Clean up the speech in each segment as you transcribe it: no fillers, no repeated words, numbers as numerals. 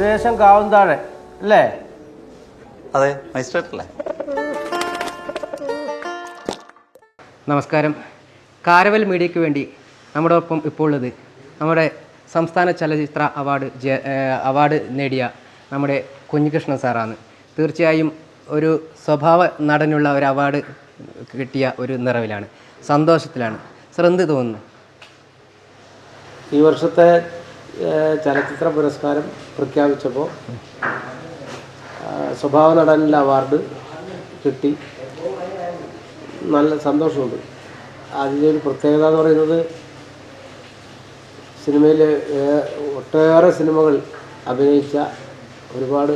സുരേഷൻ കാവുന്താഴെ അല്ലേ? അതെ, മജിസ്ട്രേറ്റ് അല്ലേ? നമസ്കാരം. കാരവൽ മീഡിയയ്ക്ക് വേണ്ടി നമ്മുടെ ഒപ്പം ഇപ്പോൾ ഉള്ളത് നമ്മുടെ സംസ്ഥാന ചലച്ചിത്ര അവാർഡ് നേടിയ നമ്മുടെ കുഞ്ഞികൃഷ്ണൻ സാറാണ്. തീർച്ചയായും ഒരു സ്വഭാവ നടനുള്ള ഒരു അവാർഡ് കിട്ടിയ ഒരു നിറവിലാണ്, സന്തോഷത്തിലാണ്. സാർ എന്ത് തോന്നുന്നു? ഈ വർഷത്തെ ചലച്ചിത്ര പുരസ്കാരം പ്രഖ്യാപിച്ചപ്പോൾ സ്വഭാവ നടനുള്ള അവാർഡ് കിട്ടി, നല്ല സന്തോഷമുണ്ട്. അതിലൊരു പ്രത്യേകത എന്ന് പറയുന്നത് സിനിമയിൽ ഒട്ടേറെ സിനിമകൾ അഭിനയിച്ച ഒരുപാട്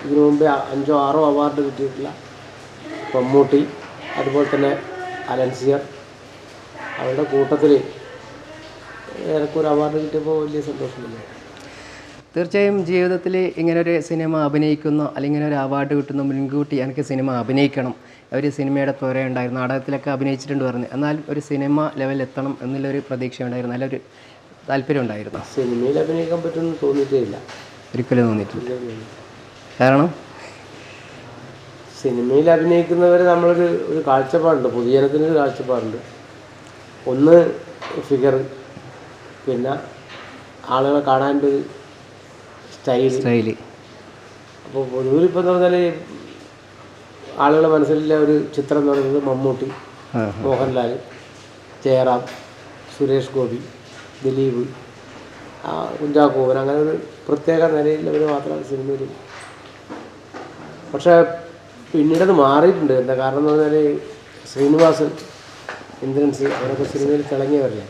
ഇതിനു മുമ്പേ 5 or 6 അവാർഡ് കിട്ടിയിട്ടുള്ള മമ്മൂട്ടി, അതുപോലെ തന്നെ അലൻസിയർ, അവരുടെ കൂട്ടത്തിൽ എനിക്കൊരു അവാർഡ് കിട്ടിയപ്പോൾ വലിയ സന്തോഷമില്ല. തീർച്ചയായും ജീവിതത്തിൽ ഇങ്ങനൊരു സിനിമ അഭിനയിക്കുന്നു അല്ലെങ്കിൽ ഇങ്ങനെ ഒരു അവാർഡ് കിട്ടുന്നു, മുൻകൂട്ടി എനിക്ക് സിനിമ അഭിനയിക്കണം, ഒരു സിനിമയുടെ ത്വര ഉണ്ടായിരുന്നു, നാടകത്തിലൊക്കെ അഭിനയിച്ചിട്ടുണ്ട് പറഞ്ഞു, എന്നാൽ ഒരു സിനിമ ലെവലിൽ എത്തണം എന്നുള്ളൊരു പ്രതീക്ഷ ഉണ്ടായിരുന്നു, നല്ലൊരു താല്പര്യം ഉണ്ടായിരുന്നു. സിനിമയിൽ അഭിനയിക്കാൻ പറ്റുമെന്ന് തോന്നിയിട്ടേ ഇല്ല, ഒരിക്കലും തോന്നിയിട്ടില്ല. കാരണം സിനിമയിൽ അഭിനയിക്കുന്നവർ ഒരു കാഴ്ചപ്പാടുണ്ട്, പൊതുജനത്തിനൊരു കാഴ്ചപ്പാടുണ്ട്. ഒന്ന് ഫിഗർ, പിന്നെ ആളുകളെ കാണാൻ്റെ സ്റ്റൈല്. അപ്പോൾ പൊതുവിലിപ്പോൾ എന്ന് പറഞ്ഞാൽ ആളുകളുടെ മനസ്സിലെ ഒരു ചിത്രം എന്ന് പറയുന്നത് മമ്മൂട്ടി, മോഹൻലാൽ, ജയറാം, സുരേഷ് ഗോപി, ദിലീപ്, കുഞ്ചാക്കോവൻ, അങ്ങനെ ഒരു പ്രത്യേക നിലയിലവർ മാത്രമാണ് സിനിമയിൽ. പക്ഷേ പിന്നീടത് മാറിയിട്ടുണ്ട്. എന്താ കാരണം എന്ന് പറഞ്ഞാൽ ശ്രീനിവാസൻ, ഇന്ദ്രൻസ്, അവരൊക്കെ സിനിമയിൽ തിളങ്ങിയവരല്ലേ.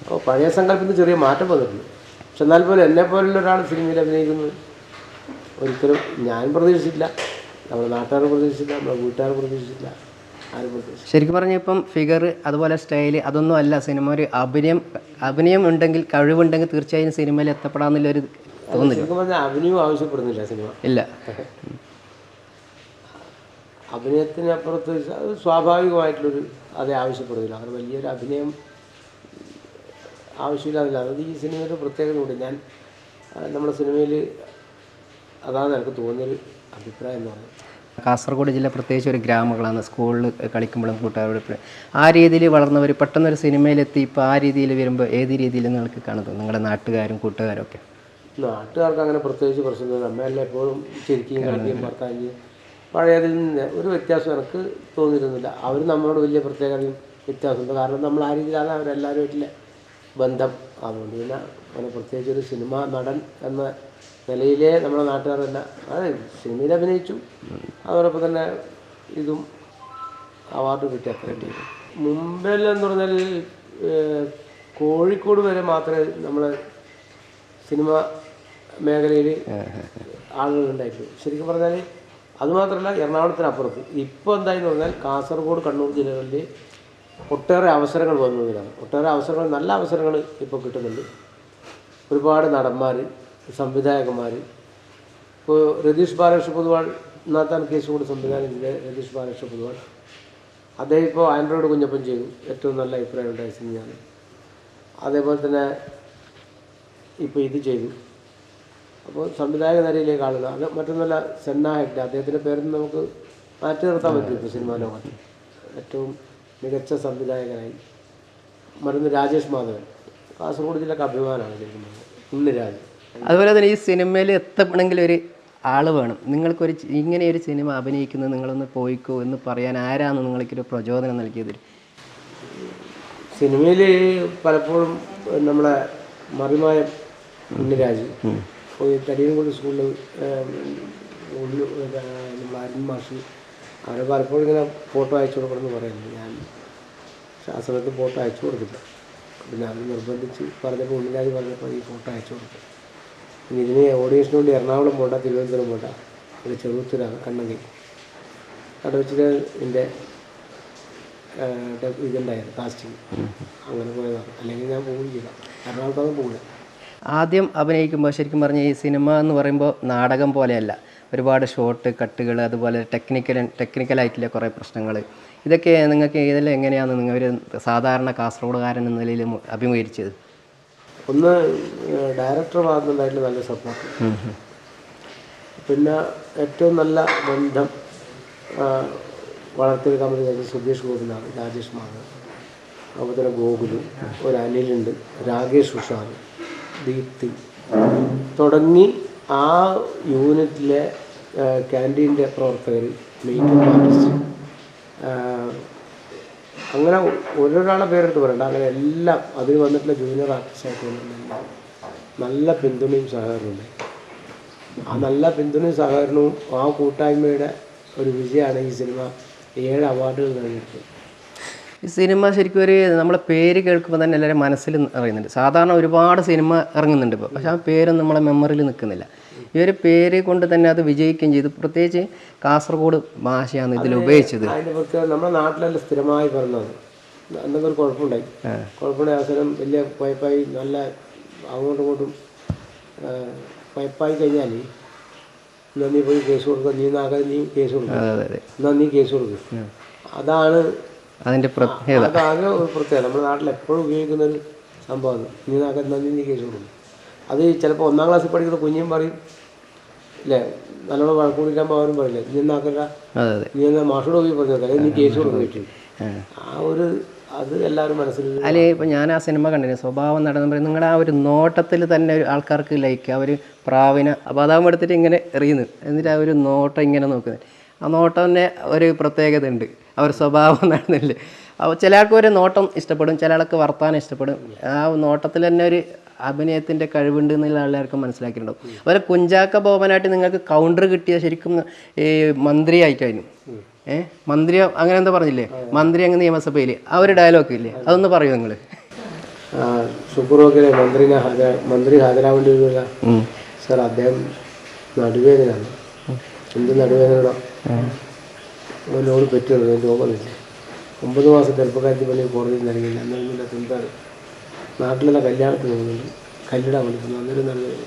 അപ്പോൾ പഴയ സങ്കല്പത്തിൽ ചെറിയ മാറ്റം വന്നിട്ടുണ്ട്. പക്ഷെ എന്നാൽ പോലും എന്നെപ്പോലുള്ള ഒരാൾ സിനിമയിൽ അഭിനയിക്കുന്നത് ഒരിക്കലും ഞാൻ പ്രതീക്ഷിച്ചില്ല, നമ്മുടെ നാട്ടുകാർ പ്രതീക്ഷിച്ചില്ല, നമ്മുടെ വീട്ടുകാർ പ്രതീക്ഷിച്ചില്ല, ആരും പ്രതീക്ഷിച്ചില്ല. ശരിക്കും പറഞ്ഞാൽ ഇപ്പം ഫിഗർ അതുപോലെ സ്റ്റൈല് അതൊന്നും അല്ല സിനിമ. ഒരു അഭിനയം ഉണ്ടെങ്കിൽ, കഴിവുണ്ടെങ്കിൽ തീർച്ചയായും സിനിമയിൽ എത്തപ്പെടാമെന്നുള്ളൊരു തോന്നുന്നില്ല. ശരിക്കും പറഞ്ഞാൽ അഭിനയം ആവശ്യപ്പെടുന്നില്ല സിനിമ, ഇല്ല. അഭിനയത്തിനപ്പുറത്ത് അത് സ്വാഭാവികമായിട്ടുള്ളൊരു അതേ ആവശ്യപ്പെടുന്നില്ല. അങ്ങനെ വലിയൊരു അഭിനയം ആവശ്യമില്ലാതില്ല. അത് ഈ സിനിമയുടെ പ്രത്യേകത കൂടി. ഞാൻ നമ്മുടെ സിനിമയിൽ അതാണ് എനിക്ക് തോന്നിയൊരു അഭിപ്രായം എന്ന് പറയുന്നത്. കാസർഗോഡ് ജില്ല പ്രത്യേകിച്ച് ഒരു ഗ്രാമങ്ങളാണ്. സ്കൂളിൽ കളിക്കുമ്പോഴും കൂട്ടുകാരോട് ആ രീതിയിൽ വളർന്നവർ പെട്ടെന്നൊരു സിനിമയിലെത്തി ഇപ്പോൾ ആ രീതിയിൽ വരുമ്പോൾ ഏത് രീതിയിൽ നിങ്ങൾക്ക് കാണുന്നത്? നിങ്ങളുടെ നാട്ടുകാരും കൂട്ടുകാരും ഒക്കെ? നാട്ടുകാർക്ക് അങ്ങനെ പ്രത്യേകിച്ച് പ്രശ്നമില്ല. നമ്മയെല്ലാം എപ്പോഴും ചിരിക്കുകയും കളിക്കുകയും വർത്താനം പഴയതിൽ നിന്ന് ഒരു വ്യത്യാസം എനിക്ക് തോന്നിയിരുന്നില്ല. അവർ നമ്മളോട് വലിയ പ്രത്യേകതയും വ്യത്യാസമുണ്ട്. കാരണം നമ്മൾ ആ രീതിയിലാണ് അവരെല്ലാവരുമായിട്ടുള്ള ബന്ധം. അതുകൊണ്ട് പിന്നെ അങ്ങനെ പ്രത്യേകിച്ച് ഒരു സിനിമ നടൻ എന്ന നിലയിലെ നമ്മുടെ നാട്ടുകാരല്ല. അതെ, സിനിമയിൽ അഭിനയിച്ചു, അതോടൊപ്പം തന്നെ ഇതും അവാർഡ് കിട്ടി. അത്ര കിട്ടി. മുമ്പിലെന്ന് പറഞ്ഞാൽ കോഴിക്കോട് വരെ മാത്രമേ നമ്മളെ സിനിമ മേഖലയിൽ ആളുകളുണ്ടായിട്ടുള്ളൂ. ശരിക്കും പറഞ്ഞാൽ അതുമാത്രമല്ല, എറണാകുളത്തിനപ്പുറത്ത് ഇപ്പോൾ എന്തായെന്ന് പറഞ്ഞാൽ കാസർഗോഡ്, കണ്ണൂർ ജില്ലകളിൽ ഒട്ടേറെ അവസരങ്ങൾ വന്നതിനാണ്. ഒട്ടേറെ അവസരങ്ങൾ, നല്ല അവസരങ്ങൾ ഇപ്പോൾ കിട്ടുന്നുണ്ട്. ഒരുപാട് നടന്മാർ, സംവിധായകന്മാർ. ഇപ്പോൾ രതീഷ് ബാലകൃഷ്ണ പൊതുവാൾ, നാത്താൻ കേസ് കൂടി സംവിധാനം ചെയ്ത രതീഷ് ബാലകൃഷ്ണ പൊതുവാൾ, അദ്ദേഹം ഇപ്പോൾ ആൻഡ്രോയിഡ് കുഞ്ഞപ്പൻ ചെയ്തു, ഏറ്റവും നല്ല അഭിപ്രായം ഉണ്ടായ സിനിമയാണ്. അതേപോലെ തന്നെ ഇപ്പോൾ ഇത് ചെയ്തു. അപ്പോൾ സംവിധായക നിരയിലേക്ക് ആളുകൾ. അത് മറ്റൊന്നല്ല, സെന്ന ഹെഗ്ഡെ, അദ്ദേഹത്തിൻ്റെ പേരൊന്നും നമുക്ക് മാറ്റി നിർത്താൻ പറ്റും. ഇപ്പോൾ സിനിമാ ലോകത്ത് ഏറ്റവും മികച്ച സംവിധായകനായി. മറ്റൊന്ന് രാജേഷ് മാധവൻ, കാസർഗോഡ് ജില്ലക്ക് അഭിമാനമാണ് ശരിക്കും. ഉണ്ണിരാജ്. അതുപോലെ തന്നെ ഈ സിനിമയിൽ എത്തണമെങ്കിൽ ഒരു ആൾ വേണം. നിങ്ങൾക്കൊരു ഇങ്ങനെ ഒരു സിനിമ അഭിനയിക്കുന്നത് നിങ്ങളൊന്ന് പോയിക്കോ എന്ന് പറയാൻ ആരാണ് നിങ്ങൾക്കൊരു പ്രചോദനം നൽകിയത്? സിനിമയിൽ പലപ്പോഴും നമ്മളെ മറിമായം ഉണ്ണിരാജ്, തടിയൻകുടി സ്കൂളിൽ നമ്മൾ അരുൺ മാഷ്, അവരെ പലപ്പോഴും ഇങ്ങനെ ഫോട്ടോ അയച്ചു കൊടുക്കണമെന്ന് പറയുന്നത്. ഞാൻ ആ സമയത്ത് ഫോട്ടോ അയച്ചു കൊടുത്തില്ല. പിന്നെ അവർ നിർബന്ധിച്ച് പറഞ്ഞപ്പോൾ, ഉണ്ണിരാജ് പറഞ്ഞപ്പോൾ ഈ ഫോട്ടോ അയച്ചു കൊടുത്തു. ഇനി ഇതിന് ഓഡിയേഷന് വേണ്ടി എറണാകുളം പോണ്ട, തിരുവനന്തപുരം പോണ്ട, ഒരു ചെറുത്തൂരാണ്, കണ്ണങ്കി. അവിടെ വെച്ചിട്ട് എൻ്റെ ഇതുണ്ടായിരുന്നു കാസ്റ്റിംഗ്. അങ്ങനെ പോയതാണ്. അല്ലെങ്കിൽ ഞാൻ പോവുകയില്ല, എറണാകുളത്തൊന്നും പോകില്ല. ആദ്യം അഭിനയിക്കുമ്പോൾ ശരിക്കും പറഞ്ഞാൽ ഈ സിനിമ എന്ന് പറയുമ്പോൾ നാടകം പോലെയല്ല, ഒരുപാട് ഷോട്ട് കട്ടുകൾ, അതുപോലെ ടെക്നിക്കലായിട്ടുള്ള കുറേ പ്രശ്നങ്ങൾ, ഇതൊക്കെ നിങ്ങൾക്ക് ഇതെല്ലാം എങ്ങനെയാണ് നിങ്ങൾ ഒരു സാധാരണ കാസർഗോഡുകാരൻ എന്ന നിലയിൽ അഭിമുഖീകരിച്ചത്? ഒന്ന് ഡയറക്ടർ ഭാഗത്തുനിന്നുണ്ടായിട്ടുള്ള നല്ല സപ്പോർട്ട്, പിന്നെ ഏറ്റവും നല്ല ബന്ധം വളർത്തിയെടുക്കാൻ പറ്റുന്ന സുധീഷ് ഗോപിനാഥ്, രാജേഷ് മാധവ്, അതുപോലെ തന്നെ ഗോകുലു, ഒരു അനിലുണ്ട്, രാകേഷ് ഉഷാർ, ദീപ്തി തുടങ്ങി ആ യൂണിറ്റിലെ ക്യാൻറ്റീൻ്റെ പ്രവർത്തകർ, മേക്കപ്പ് ആർട്ടിസ്റ്റ്, അങ്ങനെ ഓരോരാളെ പേരെടുത്ത് പറയണ്ട, അങ്ങനെ എല്ലാം അതിൽ വന്നിട്ടുള്ള ജൂനിയർ ആർട്ടിസ്റ്റായിട്ട് വന്നിട്ടുള്ള നല്ല പിന്തുണയും സഹകരണവും. ആ നല്ല പിന്തുണയും സഹകരണവും ആ കൂട്ടായ്മയുടെ ഒരു വിജയമാണ് ഈ സിനിമ 7 അവാർഡുകൾ നേടിയിട്ടുള്ളത്. ഈ സിനിമ ശരിക്കും ഒരു നമ്മളെ പേര് കേൾക്കുമ്പോൾ തന്നെ എല്ലാവരും മനസ്സിൽ അറിയുന്നുണ്ട്. സാധാരണ ഒരുപാട് സിനിമ ഇറങ്ങുന്നുണ്ട് ഇപ്പോൾ, പക്ഷെ ആ പേരൊന്നും നമ്മളെ മെമ്മറിയിൽ നിൽക്കുന്നില്ല. ഈ ഒരു പേര് കൊണ്ട് തന്നെ അത് വിജയിക്കുകയും ചെയ്തു. പ്രത്യേകിച്ച് കാസർഗോഡ് ഭാഷയാണ് ഇതിൽ ഉപയോഗിച്ചത്. അതിൻ്റെ പ്രത്യേകം നമ്മുടെ നാട്ടിലല്ല സ്ഥിരമായി പറഞ്ഞത്. എന്തെങ്കിലും ഒരു കുഴപ്പമുണ്ടായി, കുഴപ്പമുണ്ടായ അവസരം വലിയ പൈപ്പായി നല്ല അങ്ങോട്ടും ഇങ്ങോട്ടും പൈപ്പായി കഴിഞ്ഞാൽ എന്നാൽ നീ പോയി കേസ് കൊടുക്കുക, നീ നാകാതെ നീ കേസ് കൊടുക്കുക, എന്നാൽ നീ കേസ് കൊടുക്കുക. അതാണ് അതിൻ്റെ പ്രത്യേകത. അതാകെ ഒരു പ്രത്യേകത. നമ്മുടെ നാട്ടിൽ എപ്പോഴും ഉപയോഗിക്കുന്നൊരു സംഭവമാണ് നീ നാകാതെ എന്നാൽ നീ കേസ് കൊടുക്കും. അത് ചിലപ്പോൾ 1ാം ക്ലാസ്സിൽ പഠിക്കുന്ന കുഞ്ഞും പറയും അല്ലേ, നല്ലോണം വഴക്കൂടിക്കുമ്പോൾ അവരും പറയില്ലേ നീ നാക്കല്ല, നീ എന്നാൽ മാഷോട് പോയി പറഞ്ഞാൽ അല്ലെങ്കിൽ നീ കേസ് കൊടുക്കാൻ പറ്റും. ആ ഒരു അത് എല്ലാവരും മനസ്സിൽ. അല്ലെങ്കിൽ ഇപ്പോൾ ഞാൻ ആ സിനിമ കണ്ടിരുന്നു, സ്വഭാവം നടന്നു പറയും. നിങ്ങളുടെ ആ ഒരു നോട്ടത്തിൽ തന്നെ ആൾക്കാർക്ക് ലൈക്ക് ആ ഒരു പ്രാവിനെ അപാതാവം എടുത്തിട്ട് ഇങ്ങനെ എറിയുന്നു, എന്നിട്ട് ആ ഒരു നോട്ടം ഇങ്ങനെ നോക്കുന്നത്. ആ നോട്ടം തന്നെ ഒരു പ്രത്യേകത ഉണ്ട്, ആ ഒരു സ്വഭാവം നടന്നില്ലേ. അപ്പോൾ ചില ആൾക്ക് ഒരു നോട്ടം ഇഷ്ടപ്പെടും, ചില ആൾക്ക് വർത്താനം ഇഷ്ടപ്പെടും. ആ നോട്ടത്തിൽ തന്നെ ഒരു അഭിനയത്തിൻ്റെ കഴിവുണ്ട് എന്നുള്ള എല്ലാവർക്കും മനസ്സിലാക്കിയിട്ടുണ്ടാവും. അതുപോലെ കുഞ്ചാക്ക ബോബനായിട്ട് നിങ്ങൾക്ക് കൗണ്ടർ കിട്ടിയ ശരിക്കും ഈ മന്ത്രി ആയിട്ടായിരുന്നു. മന്ത്രി അങ്ങനെ എന്താ പറഞ്ഞില്ലേ, മന്ത്രി അങ്ങ് നിയമസഭയിൽ ആ ഒരു ഡയലോഗ് ഇല്ലേ, അതൊന്ന് പറയൂ നിങ്ങൾ. ഷുക്കൂറൊക്കെ മന്ത്രി ഹാജരാവേണ്ടി വരില്ല സാർ, അദ്ദേഹം നടുവേദനയാണ്. എന്ത് നടുവേദനയോ ലോഡ് പറ്റുള്ളൂ, രോഗമില്ല. 9 മാസം ചെറുപ്പക്കാരത്തിൽ പണി കോടതിയിൽ നൽകിയില്ല. എന്നൊന്നുമില്ല, എന്താണ് നാട്ടിലുള്ള കല്യാണത്തിന് പോകുന്നുണ്ട്, കല്ലിടാൻ വിളിക്കുന്നു, അന്നേരം നടുവേദന.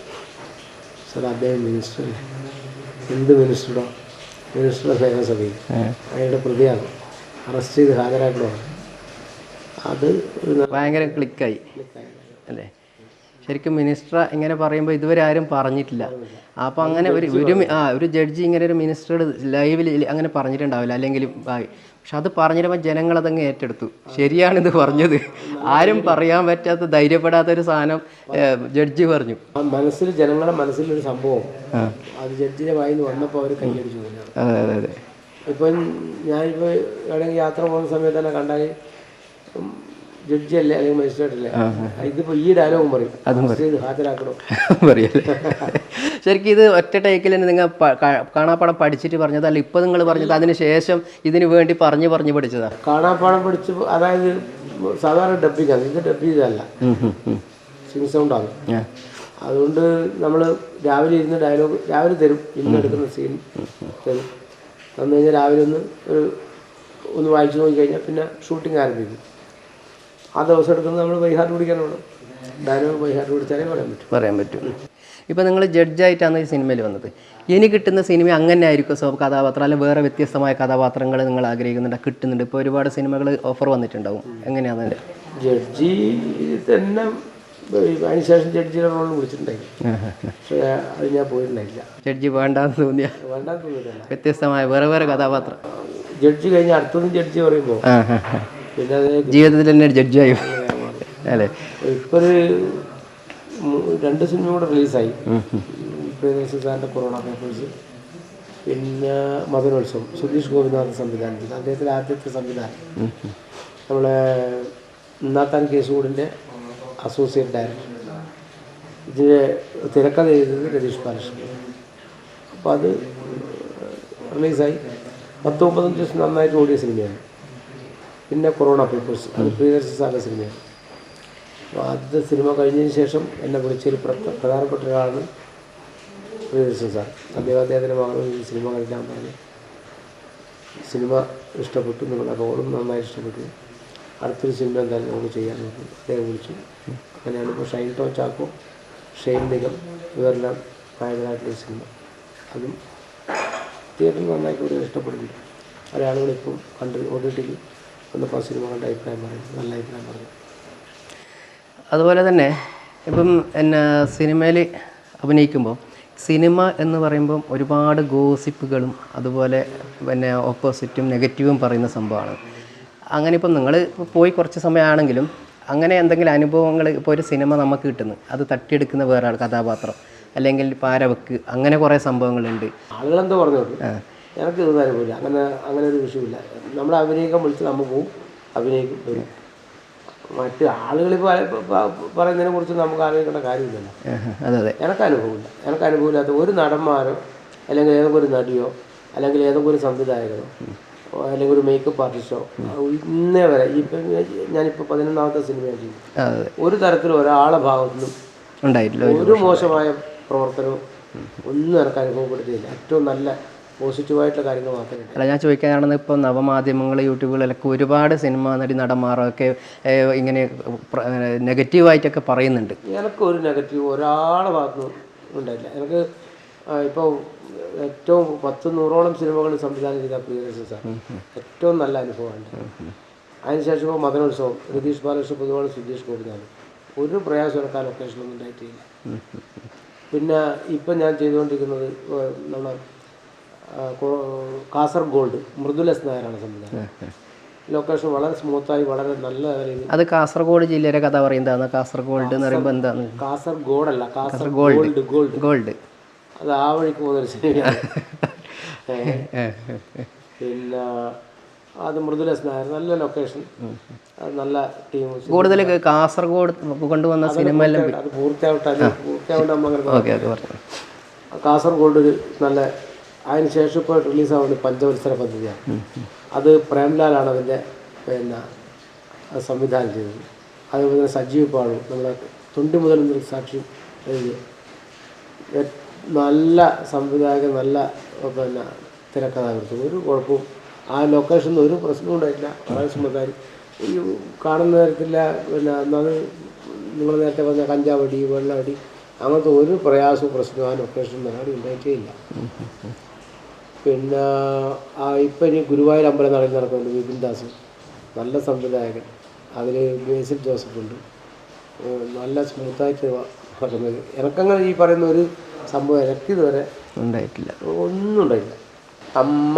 സാർ അദ്ദേഹം മിനിസ്റ്ററല്ലേ. എന്ത് മിനിസ്റ്ററോ? മിനിസ്റ്ററുടെ നിയമസഭയിൽ അയാളുടെ പ്രതിയാണ്, അറസ്റ്റ് ചെയ്ത് ഹാജരാക്കണമാണ്. അത് ഭയങ്കര ക്ലിക്കായി അല്ലേ. ശരിക്കും മിനിസ്റ്റർ ഇങ്ങനെ പറയുമ്പോൾ ഇതുവരെ ആരും പറഞ്ഞിട്ടില്ല. അപ്പോൾ അങ്ങനെ ഒരു ജഡ്ജി ഇങ്ങനെ ഒരു മിനിസ്റ്ററുടെ ലൈവിൽ അങ്ങനെ പറഞ്ഞിട്ടുണ്ടാവില്ല, അല്ലെങ്കിൽ പക്ഷെ അത് പറഞ്ഞിരുമ്പോൾ ജനങ്ങളതങ്ങ് ഏറ്റെടുത്തു. ശരിയാണിത് പറഞ്ഞത്, ആരും പറയാൻ പറ്റാത്ത ധൈര്യപ്പെടാത്തൊരു സാധനം ജഡ്ജി പറഞ്ഞു. മനസ്സിൽ ജനങ്ങളുടെ മനസ്സിലൊരു സംഭവം അത് ജഡ്ജിയുടെ വായിൽ നിന്ന് വന്നപ്പോൾ അവർ കൈയടിച്ചു. അതെ. ഇപ്പം ഞാനിപ്പോൾ എവിടെയെങ്കിലും യാത്ര പോകുന്ന സമയത്ത് തന്നെ കണ്ടാൽ ജഡ്ജി അല്ലേ അല്ലെങ്കിൽ മജിസ്ട്രേറ്റ് അല്ലേ, ഇതിപ്പോൾ ഈ ഡയലോഗും പറയും, ഹാജരാക്കണോ പറയല്ലേ. ശരിക്കും ഇത് ഒറ്റ ടേക്കിൽ തന്നെ നിങ്ങൾ കാണാപ്പാടം പഠിച്ചിട്ട് പറഞ്ഞതല്ല, ഇപ്പം നിങ്ങൾ പറഞ്ഞത് അതിന് ശേഷം ഇതിന് വേണ്ടി പറഞ്ഞു പഠിച്ചതാണ്? കാണാപ്പാടം പഠിച്ച്, അതായത് സാധാരണ ഡബ്ബിങ്ങാണ്, ഇത് ഡബ് ചെയ്തതല്ല, സിംഗ് സൗണ്ടാണ്. അതുകൊണ്ട് നമ്മൾ രാവിലെ ഇരുന്ന് ഡയലോഗ് രാവിലെ തരും, ഇന്നെടുക്കുന്ന സീൻ തരും, തന്നു കഴിഞ്ഞാൽ രാവിലെ ഒന്ന് വായിച്ചു നോക്കിക്കഴിഞ്ഞാൽ പിന്നെ ഷൂട്ടിംഗ് ആരംഭിക്കും. ആ ദിവസം എടുക്കുന്നത് നമ്മൾ ബൈഹാർട്ട് പിടിക്കാനുള്ള ഡയലോഗ് ബൈഹാർട്ട് പിടിച്ചാലേ പറയാൻ പറ്റും. ഇപ്പോൾ നിങ്ങൾ ജഡ്ജായിട്ടാണ് ഈ സിനിമയിൽ വന്നത്. ഇനി കിട്ടുന്ന സിനിമ അങ്ങനെ ആയിരിക്കും കഥാപാത്രം, അല്ലെങ്കിൽ വേറെ വ്യത്യസ്തമായ കഥാപാത്രങ്ങൾ നിങ്ങൾ ആഗ്രഹിക്കുന്നുണ്ട്, കിട്ടുന്നുണ്ട്? ഇപ്പോൾ ഒരുപാട് സിനിമകൾ ഓഫർ വന്നിട്ടുണ്ടാവും, എങ്ങനെയാണ് അതിൻ്റെ? ജഡ്ജി തന്നെ അതിനുശേഷം ജഡ്ജിയുടെ റോളിൽ വിളിച്ചിട്ടുണ്ടായി, പക്ഷേ അത് ഞാൻ പോയിട്ടുണ്ടായില്ല. ജഡ്ജി വേണ്ടാന്ന് തോന്നിയില്ല, വ്യത്യസ്തമായ വേറെ കഥാപാത്രം. ജഡ്ജി കഴിഞ്ഞ അടുത്തൊന്നും ജഡ്ജി പറയുമ്പോൾ പിന്നെ ജീവിതത്തിൽ തന്നെ ജഡ്ജായി അല്ലേ. ഇപ്പോൾ 2 സിനിമ കൂടെ റിലീസായി, പ്രിയദർശൻ സാറിൻ്റെ കൊറോണ പേപ്പേഴ്സ്, പിന്നെ മദനോത്സവം, സുധീഷ് ഗോപിനാഥ് സംവിധാനത്തിൽ, അദ്ദേഹത്തിൻ്റെ ആദ്യത്തെ സംവിധാനം. നമ്മളെ നാത്താൻ കേസുകൂടിൻ്റെ അസോസിയേറ്റ് ഡയറക്ടർ, ഇതിൻ്റെ തിരക്കഥ എഴുതുന്നത് രതീഷ് ബാലകൃഷ്ണൻ. അപ്പോൾ അത് റിലീസായി 10-35 ദിവസം നന്നായിട്ട് ഓടിയ സിനിമയാണ്. പിന്നെ കൊറോണ പേപ്പേഴ്സ്, അത് പ്രിയദർശൻ സാറിൻ്റെ സിനിമയാണ്. അപ്പോൾ ആദ്യത്തെ സിനിമ കഴിഞ്ഞതിന് ശേഷം എന്നെ വിളിച്ചൊരു പ്രധാനപ്പെട്ട ഒരാളാണ് പ്രിയദർശൻ സാർ. അദ്ദേഹത്തിൻ്റെ മകനും ഈ സിനിമ കളിക്കാൻ പറഞ്ഞു, സിനിമ ഇഷ്ടപ്പെട്ടു, നിങ്ങളുടെ റോളും നന്നായി ഇഷ്ടപ്പെട്ടു, അടുത്തൊരു സിനിമ എന്തായാലും നമുക്ക് ചെയ്യാൻ നോക്കും. അദ്ദേഹം വിളിച്ചു. അങ്ങനെയാണ് ഇപ്പോൾ ഷൈൻ ടോം ചാക്കോ, ഷെയ്ൻ നിഗം ഇവരെല്ലാം നായകനായിട്ടുള്ള സിനിമ. അതും തിയേറ്ററിൽ നന്നായിട്ട് കൂടുതൽ ഇഷ്ടപ്പെടുന്നു. പല ആളുകളിപ്പം OTT വന്നപ്പോൾ സിനിമ കണ്ട അഭിപ്രായം പറയും, നല്ല അഭിപ്രായം പറഞ്ഞു. അതുപോലെ തന്നെ ഇപ്പം എന്നെ സിനിമയിൽ അഭിനയിക്കുമ്പോൾ സിനിമ എന്ന് പറയുമ്പം ഒരുപാട് ഗോസിപ്പുകളും അതുപോലെ പിന്നെ ഓപ്പോസിറ്റും നെഗറ്റീവും പറയുന്ന സംഭവമാണ്. അങ്ങനെ ഇപ്പം നിങ്ങൾ പോയി കുറച്ച് സമയമാണെങ്കിലും അങ്ങനെ എന്തെങ്കിലും അനുഭവങ്ങൾ ഇപ്പോൾ ഒരു സിനിമ നമുക്ക് കിട്ടുന്നു, അത് തട്ടിയെടുക്കുന്ന വേറെ ആൾ കഥാപാത്രം അല്ലെങ്കിൽ പാരവെക്ക്, അങ്ങനെ കുറേ സംഭവങ്ങളുണ്ട്. ആളുകളെന്തോ പറഞ്ഞോളൂ, എനിക്ക് ഇതൊന്നും അനുഭവമില്ല. അങ്ങനെ ഒരു വിഷയമില്ല. നമ്മൾ അഭിനയിക്കാൻ വിളിച്ച് നമ്മൾ പോവും, അഭിനയിക്കും, വരും. മറ്റ് ആളുകളിപ്പോൾ പറയുന്നതിനെ കുറിച്ച് നമുക്ക് ആലോചിക്കേണ്ട കാര്യമില്ലല്ലോ. അതെ, എനിക്ക് അനുഭവമില്ലാത്ത ഒരു നടന്മാരോ അല്ലെങ്കിൽ ഏതെങ്കിലും ഒരു നടിയോ അല്ലെങ്കിൽ ഏതെങ്കിലും ഒരു സംവിധായകനോ അല്ലെങ്കിൽ ഒരു മേക്കപ്പ് ആർട്ടിസ്റ്റോ ഇന്നേ വരെ ഇപ്പം ഞാനിപ്പോൾ 11ാമത്തെ സിനിമയാണ് ചെയ്യുന്നത്, ഒരു തരത്തിലും ഒരാളെ ഭാഗത്തുനിന്നും ഉണ്ടായിട്ടില്ല ഒരു മോശമായ പ്രവർത്തനവും ഒന്നും എനിക്ക് അനുഭവപ്പെടുത്തിയില്ല. ഏറ്റവും നല്ല പോസിറ്റീവായിട്ടുള്ള കാര്യങ്ങൾ മാത്രമേ. അല്ല, ഞാൻ ചോദിക്കാനാണെന്ന് ഇപ്പോൾ നവമാധ്യമങ്ങൾ യൂട്യൂബുകളിലൊക്കെ ഒരുപാട് സിനിമ നടി നടന്മാരൊക്കെ ഇങ്ങനെ നെഗറ്റീവായിട്ടൊക്കെ പറയുന്നുണ്ട്. എനിക്കൊരു നെഗറ്റീവ് ഒരാളെ ഭാഗത്തുനിന്നും ഉണ്ടായില്ല. എനിക്ക് ഇപ്പോൾ ഏറ്റവും 10-100ഓളം സിനിമകൾ സംവിധാനം ചെയ്ത പ്രിയദർശൻ സാർ ഏറ്റവും നല്ല അനുഭവമാണ്. അതിനുശേഷം ഇപ്പോൾ മദനോത്സവം, രതീഷ് ബാലകൃഷ്ണ പൊതുവാൾ, സുധീഷ് ഗോപിനാഥ്, ഒരു പ്രയാസം എടുക്കാൻ ലൊക്കേഷനൊന്നും ഉണ്ടായിട്ടില്ല. പിന്നെ ഇപ്പം ഞാൻ ചെയ്തുകൊണ്ടിരിക്കുന്നത് നമ്മുടെ കാസർഗോഡ് മൃദുലസ് നായരാണ് സംവിധാനം. ലൊക്കേഷൻ വളരെ സ്മൂത്തായി വളരെ നല്ല നിലയിൽ. അത് കാസർഗോഡ് ജില്ലയുടെ കഥ പറയുന്നതാണ്. കാസർഗോഡ് എന്ന് പറയുമ്പോൾ എന്താണ്? കാസർഗോഡല്ല, കാസർഗോഡ് ഗോൾഡ്. അത് ആ വഴിക്ക് പോകുന്നൊരു സിനിമയാണ്. പിന്നെ അത് മൃദുലസ് നായർ, നല്ല ലൊക്കേഷൻ, നല്ല ടീം. കൂടുതൽ കാസർഗോഡ് കൊണ്ടുവന്ന സിനിമ അത് പൂർത്തിയാവട്ടെ കാസർഗോഡ് ഒരു നല്ല. അതിന് ശേഷം ഇപ്പോൾ റിലീസാവുന്ന പഞ്ചവത്സര പദ്ധതിയാണ്. അത് പ്രേംലാലാണ് അതിൻ്റെ പിന്നെ സംവിധാനം ചെയ്തത്. അതുപോലെ തന്നെ സജീവ് പാടു, നമ്മുടെ തൊണ്ടി മുതൽ സാക്ഷി എഴുതി, നല്ല സംവിധായകൻ, നല്ല പിന്നെ തിരക്കഥാകൃത്ത്, ഒരു കുഴപ്പവും ആ ലൊക്കേഷനിൽ ഒരു പ്രശ്നവും ഉണ്ടായിട്ടില്ല. വളരെ സ്മൂത്തായി ഈ കാണുന്ന തരത്തില്ല. പിന്നെ അത് നിങ്ങൾ നേരത്തെ പറഞ്ഞ കഞ്ചാവടി, വെള്ളമടി, അങ്ങനത്തെ ഒരു പ്രയാസവും പ്രശ്നവും ആ ലൊക്കേഷനിൽ നിന്നാടി ഉണ്ടായിട്ടേ ഇല്ല. പിന്നെ ഇപ്പം ഇനി ഗുരുവായൂർ അമ്പലം നടക്കുന്നുണ്ട്, വിപിൻ ദാസ്, നല്ല സംവിധായകൻ. അതിൽ ബേസിൽ ജോസഫ് ഉണ്ട്, നല്ല സ്മൂത്തായിട്ട് പറയുന്നത്. എനിക്കങ്ങനെ ഈ പറയുന്ന ഒരു സംഭവം എനിക്കിതുവരെ ഉണ്ടായിട്ടില്ല, ഒന്നും ഉണ്ടായില്ല. അമ്മ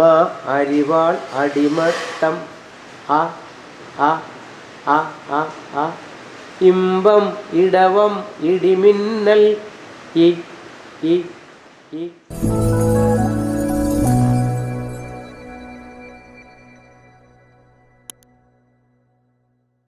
അരിവാൾ അടിമത്തം ആ ആ ആ ആ ആ ഇമ്പം ഇടവം ഇടിമിന്നൽ ഈ ഈ ഈ